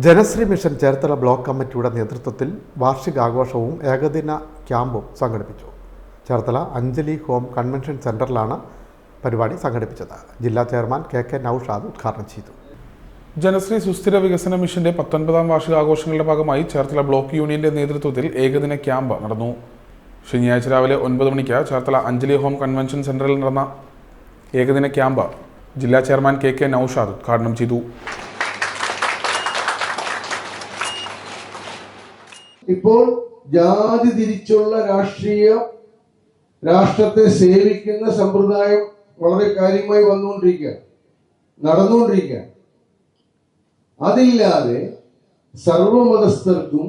Janasree mission Cherthala block കമ്മിറ്റിയുടെ നേതൃത്വത്തിൽ വാർഷികാഘോഷവും ഏകദിന ക്യാമ്പും സംഘടിപ്പിച്ചു. ചേർത്തല അഞ്ജലി ഹോം കൺവെൻഷൻ സെന്ററിലാണ് പരിപാടി സംഘടിപ്പിച്ചത്. ജില്ലാ ചെയർമാൻ കെ നൌഷാദ് ഉദ്ഘാടനം ചെയ്തു. ജനശ്രീ സുസ്ഥിര വികസന മിഷന്റെ 19ാം വാർഷികാഘോഷങ്ങളുടെ ഭാഗമായി ചേർത്തല ബ്ലോക്ക് യൂണിയന്റെ നേതൃത്വത്തിൽ ഏകദിന ക്യാമ്പ് നടന്നു. ശനിയാഴ്ച രാവിലെ 9 മണിക്ക് ചേർത്തല അഞ്ജലി ഹോം കൺവെൻഷൻ സെന്ററിൽ നടന്ന ഏകദിന ക്യാമ്പ് ജില്ലാ ചെയർമാൻ കെ നൌഷാദ് ഉദ്ഘാടനം ചെയ്തു. ഇപ്പോൾ ജാതി തിരിച്ചുള്ള രാഷ്ട്രത്തെ സേവിക്കുന്ന സമ്പ്രദായം വളരെ കാര്യമായി നടന്നുകൊണ്ടിരിക്കുക. അതില്ലാതെ സർവമതസ്ഥർക്കും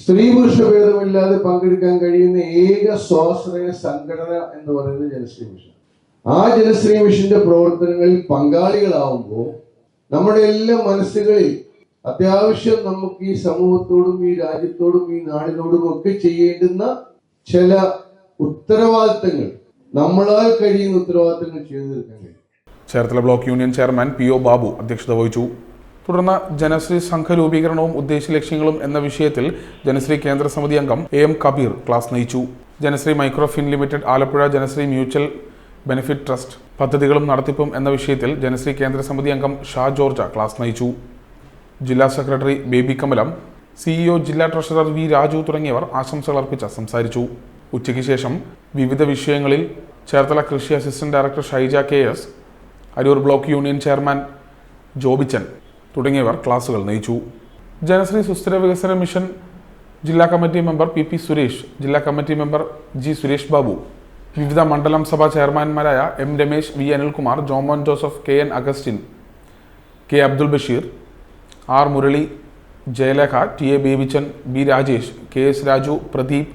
സ്ത്രീ പുരുഷ ഭേദമില്ലാതെ പങ്കെടുക്കാൻ കഴിയുന്ന ഏക സ്വാശ്രയ സംഘടന എന്ന് പറയുന്നത് ജനശ്രീ മിഷൻ. ആ ജനശ്രീ മിഷന്റെ പ്രവർത്തനങ്ങളിൽ പങ്കാളികളാവുമ്പോൾ നമ്മുടെ എല്ലാ മനസ്സുകളിൽ അത്യാവശ്യം നമുക്ക് ഈ സമൂഹത്തോടും ഈ രാജ്യത്തോടും ഈ നാടിനോടും ഒക്കെ ചെയ്യേണ്ടുന്ന ചില ഉത്തരവാദിത്തങ്ങൾ, നമ്മളാൽ കഴിയുന്ന ഉത്തരവാദിത്തങ്ങൾ ചെയ്തു തീർക്കാൻ കഴിയും. Cherthala block union chairman PO Babu അധ്യക്ഷത വഹിച്ചു. തുടർന്ന് ജനശ്രീ സംഘ രൂപീകരണവും ഉദ്ദേശ ലക്ഷ്യങ്ങളും എന്ന വിഷയത്തിൽ ജനശ്രീ കേന്ദ്ര സമിതി അംഗം AM കബീർ ക്ലാസ് നയിച്ചു. Janasree microfin limited Alappuzha Janasree mutual benefit trust പദ്ധതികളും നടത്തിപ്പും എന്ന വിഷയത്തിൽ ജനശ്രീ കേന്ദ്ര സമിതി അംഗം ഷാ ജോർജ ക്ലാസ് നയിച്ചു. ജില്ലാ സെക്രട്ടറി ബേബി കമലം, CEO ജില്ലാ ട്രഷറർ V രാജു തുടങ്ങിയവർ ആശംസകൾ അർപ്പിച്ച് സംസാരിച്ചു. ഉച്ചയ്ക്ക് ശേഷം വിവിധ വിഷയങ്ങളിൽ ചേർത്തല കൃഷി assistant director Shaija KS, Aroor block union chairman Jobichan തുടങ്ങിയവർ ക്ലാസുകൾ നയിച്ചു. ജനശ്രീ സുസ്ഥിര വികസന മിഷൻ ജില്ലാ കമ്മിറ്റി മെമ്പർ PP സുരേഷ്, ജില്ലാ committee member G Suresh Babu, വിവിധ മണ്ഡലം സഭാ ചെയർമാൻമാരായ M Ramesh, V Anilkumar, Jomon Joseph, KN Augustine, K Abdul Basheer, R Murali, Jayalekha, TA Babychan, B Rajesh, KS Raju, Pradeep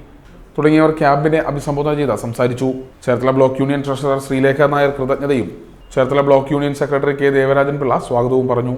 തുടങ്ങിയവർ ക്യാമ്പിനെ അഭിസംബോധന ചെയ്ത് സംസാരിച്ചു. Cherthala block union treasurer Sreelekha Nair കൃതജ്ഞതയും Cherthala block union secretary K Devarajan Pillai സ്വാഗതവും പറഞ്ഞു.